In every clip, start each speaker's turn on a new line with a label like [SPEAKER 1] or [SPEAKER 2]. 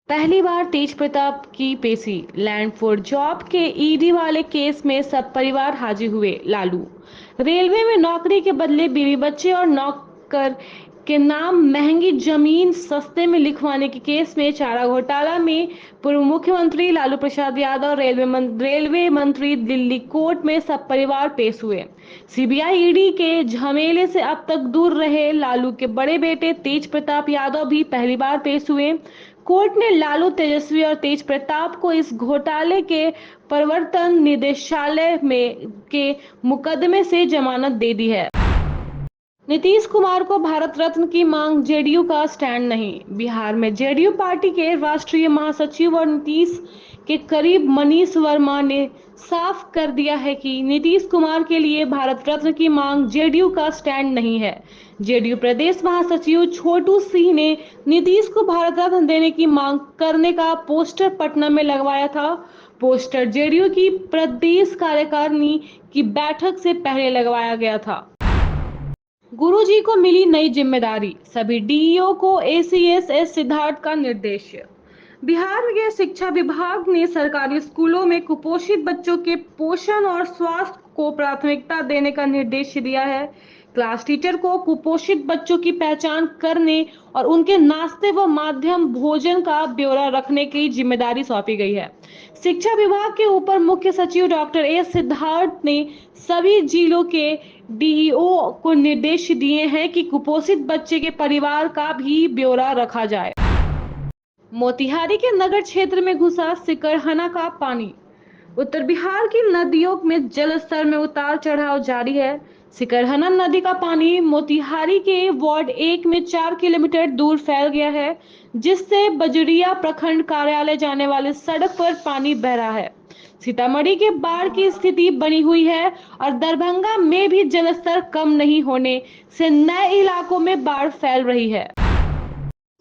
[SPEAKER 1] पहली बार तेज प्रताप की पेशी। लैंड फॉर जॉब के ईडी वाले केस में सब परिवार हाजिर हुए। लालू रेलवे में नौकरी के बदले बीवी बच्चे और नौकर के नाम महंगी जमीन सस्ते में लिखवाने के केस में चारा घोटाला में पूर्व मुख्यमंत्री लालू प्रसाद यादव रेलवे मंत्री दिल्ली कोर्ट में सब परिवार पेश हुए। सीबीआई ईडी के झमेले से अब तक दूर रहे लालू के बड़े बेटे तेज प्रताप यादव भी पहली बार पेश हुए। कोर्ट ने लालू, तेजस्वी और तेज प्रताप को इस घोटाले के प्रवर्तन निदेशालय में के मुकदमे से जमानत दे दी है। नीतीश कुमार को भारत रत्न की मांग, जेडीयू का स्टैंड नहीं। बिहार में जेडीयू पार्टी के राष्ट्रीय महासचिव और नीतीश के करीब मनीष वर्मा ने साफ कर दिया है कि नीतीश कुमार के लिए भारत रत्न की मांग जेडीयू का स्टैंड नहीं है। जेडीयू प्रदेश महासचिव छोटू सिंह ने नीतीश को भारत रत्न देने की मांग करने का पोस्टर पटना में लगवाया था। पोस्टर जेडीयू की प्रदेश कार्यकारिणी की बैठक से पहले लगवाया गया था। गुरुजी को मिली नई जिम्मेदारी, सभी डीईओ को एसीएस सिद्धार्थ का निर्देश। बिहार के शिक्षा विभाग ने सरकारी स्कूलों में कुपोषित बच्चों के पोषण और स्वास्थ्य को प्राथमिकता देने का निर्देश दिया है। क्लास टीचर को कुपोषित बच्चों की पहचान करने और उनके नाश्ते व माध्यम भोजन का ब्यौरा रखने की जिम्मेदारी सौंपी गई है। शिक्षा विभाग के ऊपर मुख्य सचिव डॉक्टर ए सिद्धार्थ ने सभी जिलों के डीईओ को निर्देश दिए हैं कि कुपोषित बच्चे के परिवार का भी ब्यौरा रखा जाए। मोतिहारी के नगर क्षेत्र में घुसा सिकरहना का पानी। उत्तर बिहार की नदियों में जल स्तर में उतार चढ़ाव जारी है। सिकरहना नदी का पानी मोतिहारी के वार्ड 1 में 4 किलोमीटर दूर फैल गया है, जिससे बजरिया प्रखंड कार्यालय जाने वाले सड़क पर पानी बह रहा है। सीतामढ़ी के बाढ़ की स्थिति बनी हुई है और दरभंगा में भी जलस्तर कम नहीं होने से नए इलाकों में बाढ़ फैल रही है।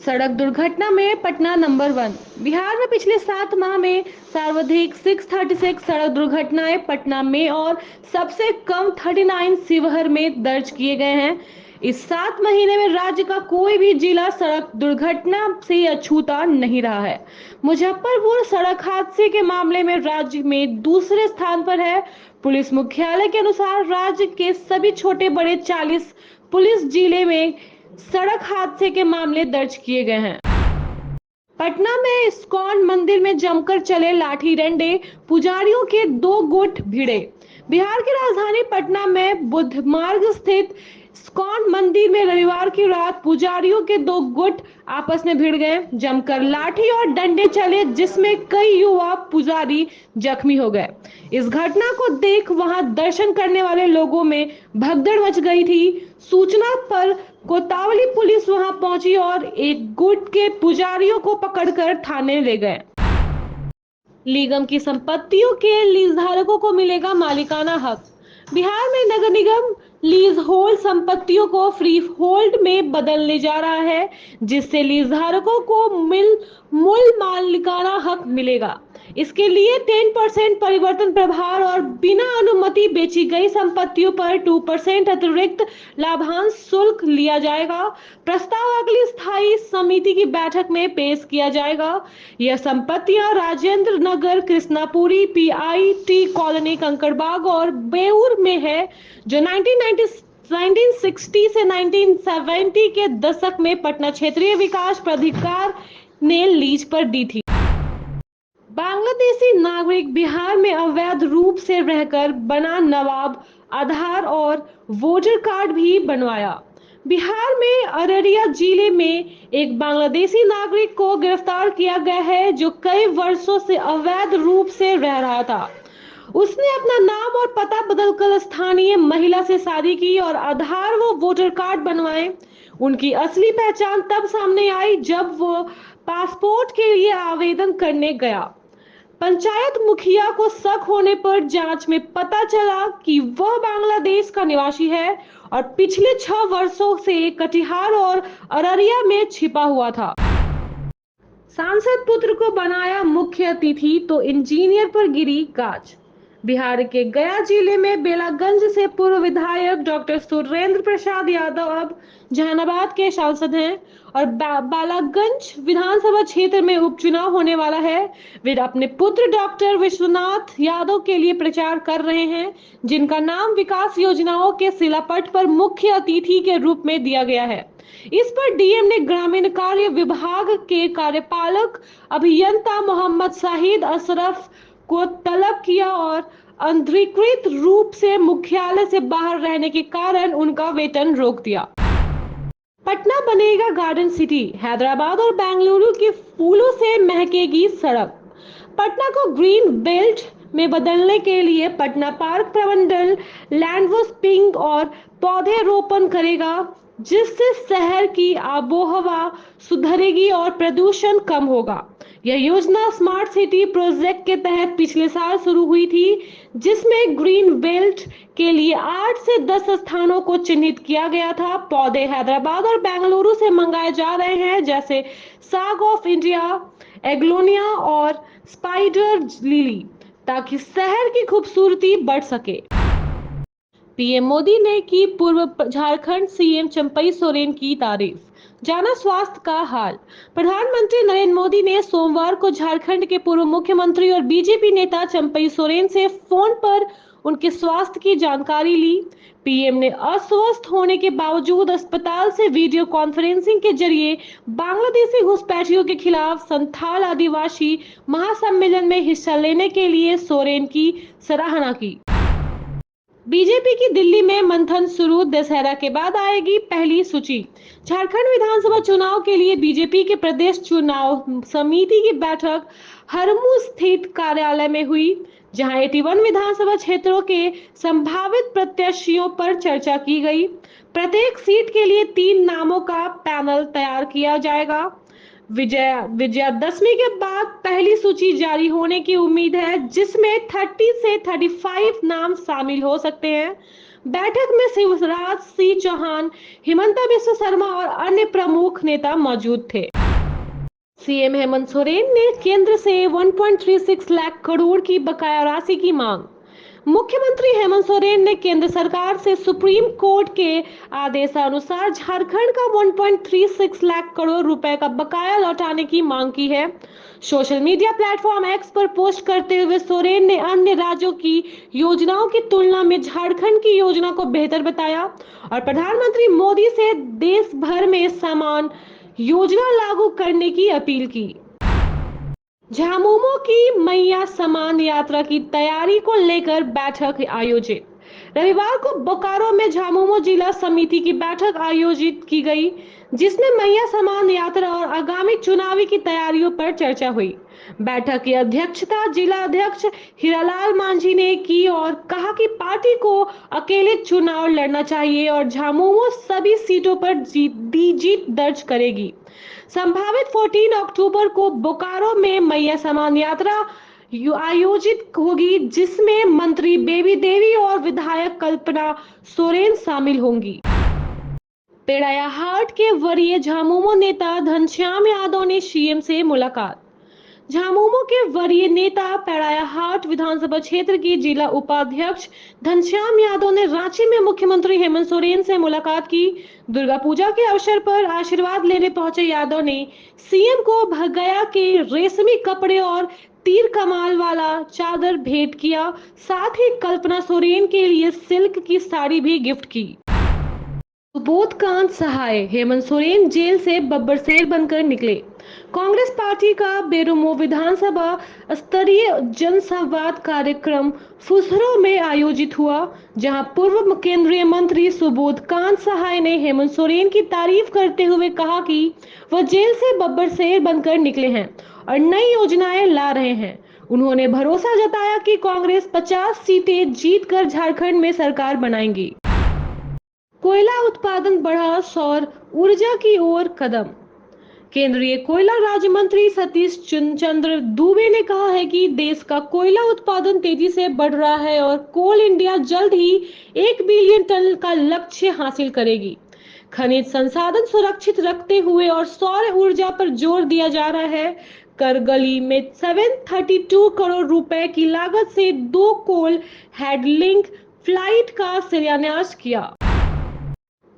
[SPEAKER 1] सड़क दुर्घटना में पटना नंबर 1। बिहार में पिछले 7 माह में सर्वाधिक 636 सड़क दुर्घटनाएं पटना में और सबसे कम 39 शिवहर में दर्ज किए गए हैं। इस 7 महीने में राज्य का कोई भी जिला सड़क दुर्घटना से अछूता नहीं रहा है। मुजफ्फरपुर सड़क हादसे के मामले में राज्य में दूसरे स्थान पर है। पुलिस मुख्यालय के अनुसार राज्य के सभी छोटे बड़े 40 पुलिस जिले में सड़क हादसे के मामले दर्ज किए गए हैं। पटना में इस्कॉन मंदिर में जमकर चले लाठी डंडे, पुजारियों के 2 गुट भिड़े। बिहार की राजधानी पटना में बुद्ध मार्ग स्थित इस्कॉन मंदिर में रविवार की रात पुजारियों के 2 गुट आपस में भिड़ गए। जमकर लाठी और डंडे चले, जिसमें कई युवा पुजारी जख्मी हो गए। इस घटना को देख वहां दर्शन करने वाले लोगों में भगदड़ मच गई थी। सूचना पर कोतवाली पुलिस वहां पहुंची और एक गुट के पुजारियों को पकड़कर थाने ले गए। निगम की संपत्तियों के लीज धारकों को मिलेगा मालिकाना हक। बिहार में नगर निगम लीज होल्ड संपत्तियों को फ्री होल्ड में बदलने जा रहा है, जिससे लीज धारकों को मूल मालिकाना हक मिलेगा। इसके लिए 10% परिवर्तन प्रभार और बिना अनुमति बेची गई संपत्तियों पर 2% अतिरिक्त लाभांश शुल्क लिया जाएगा। प्रस्ताव अगली स्थायी समिति की बैठक में पेश किया जाएगा। यह संपत्तियां राजेंद्र नगर, कृष्णापुरी, पीआईटी कॉलोनी, कंकड़बाग और बेउर में है, जो 1960 से 1970 के दशक में पटना क्षेत्रीय विकास प्राधिकार ने लीज पर दी थी। बांग्लादेशी नागरिक बिहार में अवैध रूप से रहकर बना नवाब आधार और वोटर कार्ड भी बनवाया। बिहार में अररिया जिले में एक बांग्लादेशी नागरिक को गिरफ्तार किया गया है, जो कई वर्षों से अवैध रूप से रह रहा था। उसने अपना नाम और पता बदलकर स्थानीय महिला से शादी की और आधार व वोटर कार्ड बनवाए। उनकी असली पहचान तब सामने आई जब वो पासपोर्ट के लिए आवेदन करने गया। पंचायत मुखिया को शक होने पर जांच में पता चला कि वह बांग्लादेश का निवासी है और पिछले 6 वर्षों से कटिहार और अररिया में छिपा हुआ था। सांसद पुत्र को बनाया मुख्य अतिथि तो इंजीनियर पर गिरी गाज। बिहार के गया जिले में बेलागंज से पूर्व विधायक डॉक्टर सुरेंद्र प्रसाद यादव अब जहानाबाद के सांसद हैं और बालागंज विधानसभा क्षेत्र में उपचुनाव होने वाला है। वे अपने पुत्र डॉक्टर विश्वनाथ यादव के लिए प्रचार कर रहे हैं, जिनका नाम विकास योजनाओं के शिलापट पर मुख्य अतिथि के रूप में दिया गया है। इस पर डीएम ने ग्रामीण कार्य विभाग के कार्यपालक अभियंता मोहम्मद शाहिद अशरफ को तलब किया और अनधिकृत रूप से मुख्यालय से बाहर रहने के कारण उनका वेतन रोक दिया। पटना बनेगा गार्डन सिटी, हैदराबाद और बेंगलुरु के फूलों से महकेगी सड़क। पटना को ग्रीन बेल्ट में बदलने के लिए पटना पार्क प्रबंधन लैंडस्केपिंग और पौधे रोपण करेगा, जिससे शहर की आबोहवा सुधरेगी और प्रदूषण कम होगा। यह योजना स्मार्ट सिटी प्रोजेक्ट के तहत पिछले साल शुरू हुई थी, जिसमें ग्रीन बेल्ट के लिए 8 से 10 स्थानों को चिन्हित किया गया था। पौधे हैदराबाद और बेंगलुरु से मंगाए जा रहे हैं, जैसे साग ऑफ इंडिया, एग्लोनिया और स्पाइडर लिली, ताकि शहर की खूबसूरती बढ़ सके। पीएम मोदी ने की पूर्व झारखंड सीएम चंपई सोरेन की तारीफ, जाना स्वास्थ्य का हाल। प्रधानमंत्री नरेंद्र मोदी ने सोमवार को झारखंड के पूर्व मुख्यमंत्री और बीजेपी नेता चंपई सोरेन से फोन पर उनके स्वास्थ्य की जानकारी ली। पीएम ने अस्वस्थ होने के बावजूद अस्पताल से वीडियो कॉन्फ्रेंसिंग के जरिए बांग्लादेशी घुसपैठियों के खिलाफ संथाल आदिवासी महासम्मेलन में हिस्सा लेने के लिए सोरेन की सराहना की। बीजेपी की दिल्ली में मंथन शुरू, दशहरा के बाद आएगी पहली सूची। झारखंड विधानसभा चुनाव के लिए बीजेपी के प्रदेश चुनाव समिति की बैठक हरमू स्थित कार्यालय में हुई, जहां 81 विधानसभा क्षेत्रों के संभावित प्रत्याशियों पर चर्चा की गई। प्रत्येक सीट के लिए 3 नामों का पैनल तैयार किया जाएगा। विजयादशमी के बाद पहली सूची जारी होने की उम्मीद है, जिसमें 30 से 35 नाम शामिल हो सकते हैं। बैठक में शिवराज सिंह चौहान, हिमंता बिस्वा शर्मा और अन्य प्रमुख नेता मौजूद थे। सीएम हेमंत सोरेन ने केंद्र से 1.36 लाख करोड़ की बकाया राशि की मांग। मुख्यमंत्री हेमंत सोरेन ने केंद्र सरकार से सुप्रीम कोर्ट के आदेशानुसार झारखंड का 1.36 लाख करोड़ रुपए का बकाया लौटाने की मांग की है। सोशल मीडिया प्लेटफॉर्म एक्स पर पोस्ट करते हुए सोरेन ने अन्य राज्यों की योजनाओं की तुलना में झारखंड की योजना को बेहतर बताया और प्रधानमंत्री मोदी से देश भर में समान योजना लागू करने की अपील की। झामुमो की मैया समान यात्रा की तैयारी को लेकर बैठक आयोजित। रविवार को बोकारो में झामुमो जिला समिति की बैठक आयोजित की गई, जिसमें मैया समान यात्रा और आगामी चुनावी की तैयारियों पर चर्चा हुई। बैठक की अध्यक्षता जिला अध्यक्ष हीरालाल मांझी ने की और कहा कि पार्टी को अकेले चुनाव लड़ना चाहिए और झामुमो सभी सीटों पर जीत दर्ज करेगी। संभावित 14 अक्टूबर को बोकारो में मैया समान यात्रा आयोजित होगी, जिसमें मंत्री बेबी देवी और विधायक कल्पना सोरेन शामिल होंगी। पेड़ायाहाट के वरीय झामुमो नेता घनश्याम यादव ने सीएम से मुलाकात। झामुमो के वरीय नेता पेड़ायाहाट विधानसभा क्षेत्र के जिला उपाध्यक्ष घनश्याम यादव ने रांची में मुख्यमंत्री हेमंत सोरेन से मुलाकात की। दुर्गा पूजा के अवसर पर आशीर्वाद लेने पहुंचे यादव ने सीएम को गया के रेशमी कपड़े और तीर कमाल वाला चादर भेंट किया, साथ ही कल्पना सोरेन के लिए सिल्क की साड़ी भी गिफ्ट की। सुबोधकांत सहाय, हेमंत सोरेन जेल से बब्बर शेर बनकर निकले। कांग्रेस पार्टी का बेरमो विधानसभा स्तरीय जनसंवाद कार्यक्रम फुसरो में आयोजित हुआ, जहां पूर्व केंद्रीय मंत्री सुबोधकांत सहाय ने हेमंत सोरेन की तारीफ करते हुए कहा कि वह जेल से बब्बर शेर बनकर निकले हैं और नई योजनाएं ला रहे हैं। उन्होंने भरोसा जताया कि कांग्रेस 50 सीटें जीतकर झारखंड में सरकार बनाएंगी। कोयला उत्पादन बढ़ा, सौर ऊर्जा की ओर कदम। केंद्रीय कोयला राज्य मंत्री सतीश चंद्र दुबे ने कहा है कि देश का कोयला उत्पादन तेजी से बढ़ रहा है और कोल इंडिया जल्द ही 1 बिलियन टन का लक्ष्य हासिल करेगी। खनिज संसाधन सुरक्षित रखते हुए और सौर ऊर्जा पर जोर दिया जा रहा है। करगली में 732 करोड़ रुपए की लागत से 2 कोल हेड लिंक फ्लाइट का शिलान्यास किया।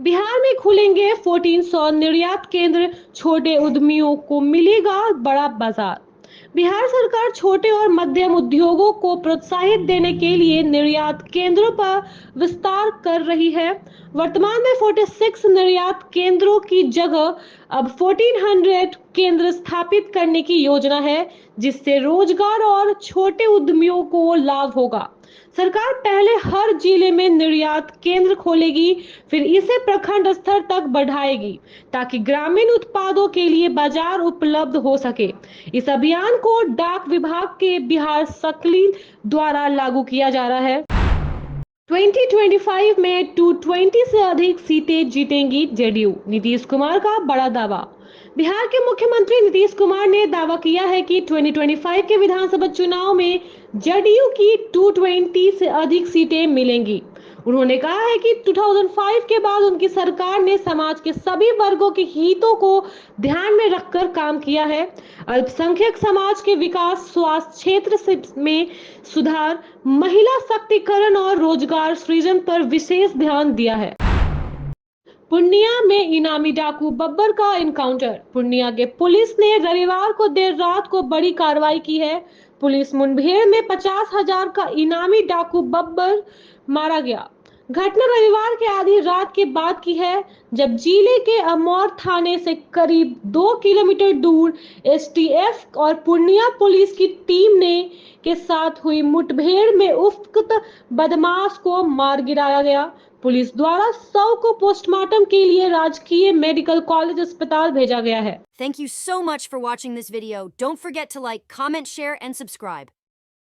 [SPEAKER 1] बिहार में खुलेंगे 1400 निर्यात केंद्र, छोटे उद्यमियों को मिलेगा बड़ा बाजार। बिहार सरकार छोटे और मध्यम उद्योगों को प्रोत्साहित देने के लिए निर्यात केंद्रों पर विस्तार कर रही है। वर्तमान में 46 निर्यात केंद्रों की जगह अब 1400 केंद्र स्थापित करने की योजना है, जिससे रोजगार और छोटे उद्यमियों को लाभ होगा। सरकार पहले हर जिले में निर्यात केंद्र खोलेगी, फिर इसे प्रखंड स्तर तक बढ़ाएगी ताकि ग्रामीण उत्पादों के लिए बाजार उपलब्ध हो सके। इस अभियान को डाक विभाग के बिहार सर्किल द्वारा लागू किया जा रहा है। 2025 में 220 से अधिक सीटें जीतेंगी जेडीयू, नीतीश कुमार का बड़ा दावा। बिहार के मुख्यमंत्री नीतीश कुमार ने दावा किया है कि 2025 के विधानसभा चुनाव में जेडीयू की 220 से अधिक सीटें मिलेंगी। उन्होंने कहा है कि 2005 के बाद उनकी सरकार ने समाज के सभी वर्गों के हितों को ध्यान में रखकर काम किया है। अल्पसंख्यक समाज के विकास, स्वास्थ्य क्षेत्र में सुधार, महिला सशक्तिकरण और रोजगार सृजन पर विशेष ध्यान दिया है। पूर्णिया में इनामी डाकू बब्बर का एनकाउंटर। पूर्णिया के पुलिस ने रविवार को देर रात को बड़ी कार्रवाई की है। पुलिस मुठभेड़ में 50,000 का इनामी डाकू बब्बर मारा गया। घटना रविवार के आधी रात के बाद की है, जब जिले के अमौर थाने से करीब 2 किलोमीटर दूर एसटीएफ और पूर्णिया पुलिस की टीम ने के साथ हुई मुठभेड़ में उक्त बदमाश को मार गिराया गया। पुलिस द्वारा शव को पोस्टमार्टम के लिए राजकीय मेडिकल कॉलेज अस्पताल भेजा गया है।
[SPEAKER 2] Thank you so much for watching this video. Don't forget to like, comment, share, and subscribe.